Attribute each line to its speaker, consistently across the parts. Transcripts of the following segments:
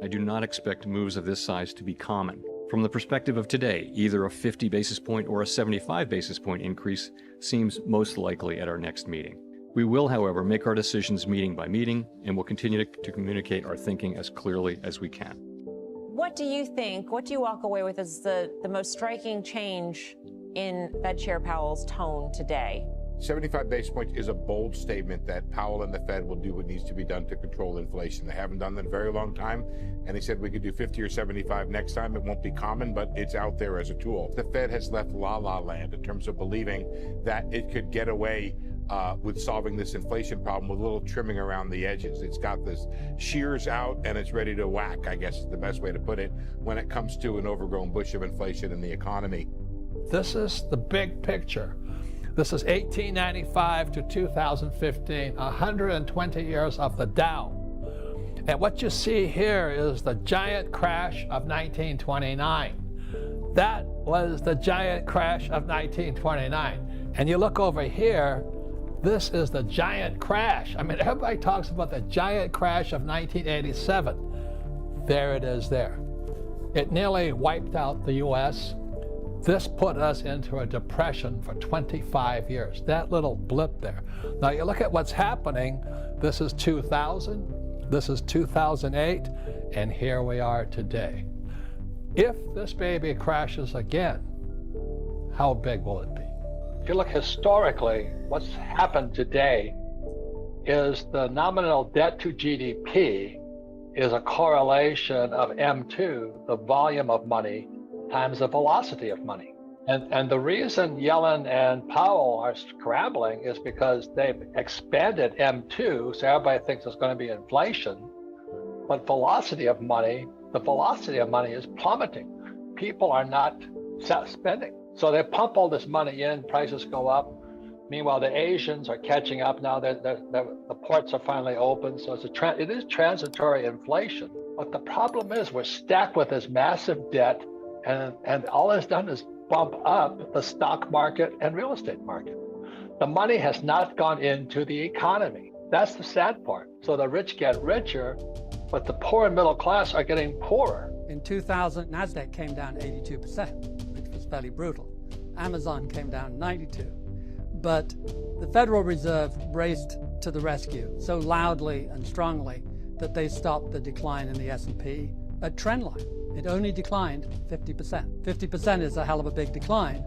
Speaker 1: I do not expect moves of this size to be common. From the perspective of today, either a 50 basis point or a 75 basis point increase seems most likely at our next meeting. We will, however, make our decisions meeting by meeting, and will continue to communicate our thinking as clearly as we can.
Speaker 2: What do you think, what do you walk away with as the most striking change in Fed Chair Powell's tone today?
Speaker 3: 75 basis points is a bold statement that Powell and the Fed will do what needs to be done to control inflation. They haven't done that in a very long time, and he said we could do 50 or 75 next time. It won't be common, but it's out there as a tool. The Fed has left la-la land in terms of believing that it could get away with solving this inflation problem with a little trimming around the edges. It's got this shears out and it's ready to whack, I guess is the best way to put it, when it comes to an overgrown bush of inflation in the economy.
Speaker 4: This is the big picture. This is 1895 to 2015, 120 years of the Dow. And what you see here is the giant crash of 1929. That was the giant crash of 1929. And you look over here, this is the giant crash. I mean, everybody talks about the giant crash of 1987. There it is there. It nearly wiped out the US. This put us into a depression for 25 years, that little blip there. Now you look at what's happening, this is 2000, this is 2008, and here we are today. If this baby crashes again, how big will it be? If you look historically, what's happened today is the nominal debt to GDP is a correlation of M2, the volume of money, times the velocity of money. And the reason Yellen and Powell are scrambling is because they've expanded M2, so everybody thinks it's going to be inflation, but velocity of money, the velocity of money is plummeting. People are not spending. So they pump all this money in, prices go up. Meanwhile, the Asians are catching up now. The ports are finally open, so it is transitory inflation. But the problem is we're stacked with this massive debt, and all it's done is bump up the stock market and real estate market. The money has not gone into the economy. That's the sad part. So the rich get richer, but the poor and middle class are getting poorer.
Speaker 5: In 2000, NASDAQ came down 82%, which was fairly brutal. Amazon came down 92%. But the Federal Reserve raced to the rescue so loudly and strongly that they stopped the decline in the S&P at trend line. It only declined 50%. 50% is a hell of a big decline,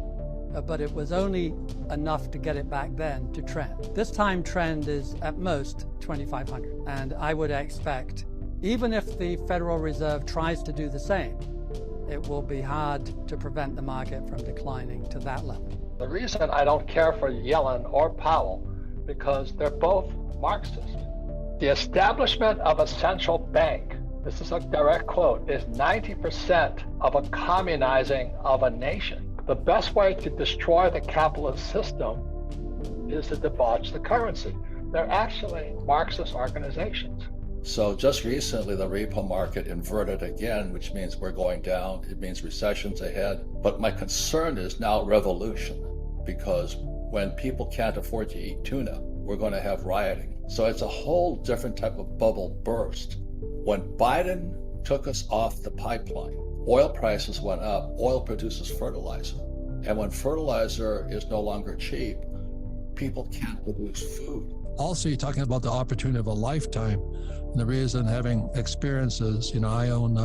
Speaker 5: but it was only enough to get it back then to trend. This time trend is at most 2,500. And I would expect, even if the Federal Reserve tries to do the same, it will be hard to prevent the market from declining to that level.
Speaker 4: The reason I don't care for Yellen or Powell, because they're both Marxist. The establishment of a central bank, this is a direct quote, is 90% of a communizing of a nation. The best way to destroy the capitalist system is to debauch the currency. They're actually Marxist organizations.
Speaker 6: So just recently, the repo market inverted again, which means we're going down. It means recession's ahead. But my concern is now revolution, because when people can't afford to eat tuna, we're going to have rioting. So it's a whole different type of bubble burst. When Biden took us off the pipeline, oil prices went up. Oil produces fertilizer. And when fertilizer is no longer cheap, people can't produce food.
Speaker 7: Also, you're talking about the opportunity of a lifetime. And the reason, having experiences, I own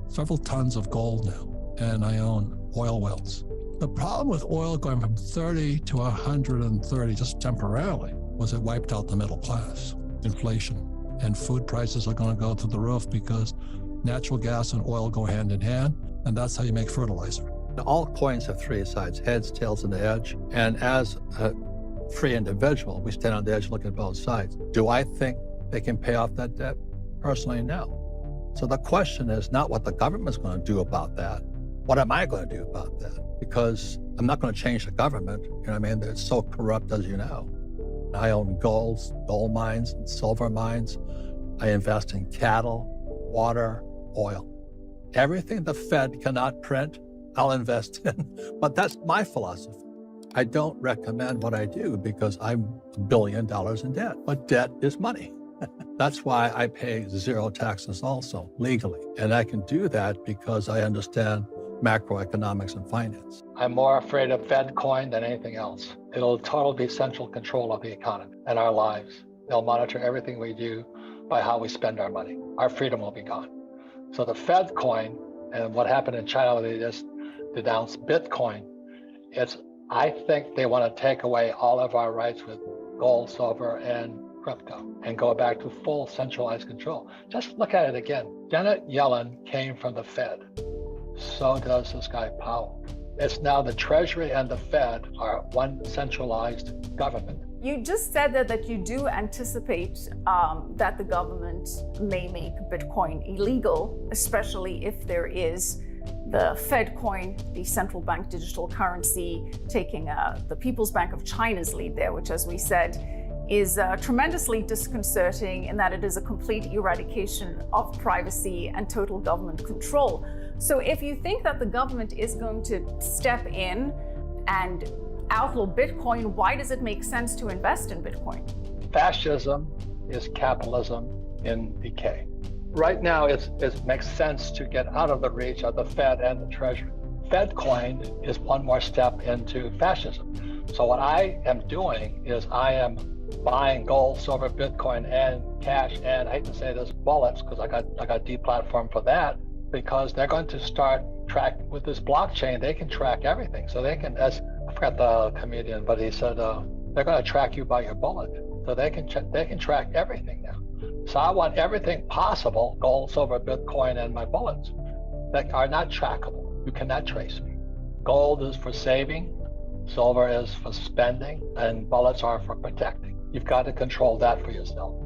Speaker 7: several tons of gold now, and I own oil wells. The problem with oil going from 30 to 130 just temporarily was it wiped out the middle class. Inflation and food prices are going to go through the roof because natural gas and oil go hand in hand, and that's how you make fertilizer.
Speaker 8: All coins have three sides, heads, tails, and the edge. And as a free individual, we stand on the edge looking at both sides. Do I think they can pay off that debt? Personally, no. So the question is not what the government's going to do about that. What am I going to do about that? Because I'm not going to change the government. They're so corrupt, as you know. I own gold mines, and silver mines. I invest in cattle, water, oil. Everything the Fed cannot print, I'll invest in. But that's my philosophy. I don't recommend what I do because I'm $1 billion in debt. But debt is money. That's why I pay 0 taxes also, legally. And I can do that because I understand macroeconomics and finance. I'm more afraid of Fed coin than anything else. It'll totally be central control of the economy and our lives. They'll monitor everything we do by how we spend our money. Our freedom will be gone. So the Fed coin, and what happened in China, they just denounced Bitcoin. I think they want to take away all of our rights with gold, silver, and crypto and go back to full centralized control. Just look at it again. Janet Yellen came from the Fed. So does this guy Powell. It's now the Treasury and the Fed are one centralized government.
Speaker 9: You just said that you do anticipate that the government may make Bitcoin illegal, especially if there is the Fed coin, the central bank digital currency, taking the People's Bank of China's lead there, which, as we said, is tremendously disconcerting in that it is a complete eradication of privacy and total government control. So if you think that the government is going to step in and outlaw Bitcoin, why does it make sense to invest in Bitcoin?
Speaker 8: Fascism is capitalism in decay. Right now, it makes sense to get out of the reach of the Fed and the Treasury. Fed coin is one more step into fascism. So what I am doing is I am buying gold, silver, Bitcoin, and cash, and I hate to say this, wallets, because I got deplatformed for that, because they're going to start track with this blockchain. They can track everything. So they can, as I forgot the comedian, but he said they're going to track you by your bullet. So they can track everything now. So I want everything possible, gold, silver, Bitcoin, and my bullets, that are not trackable. You cannot trace me. Gold is for saving, silver is for spending, and bullets are for protecting. You've got to control that for yourself.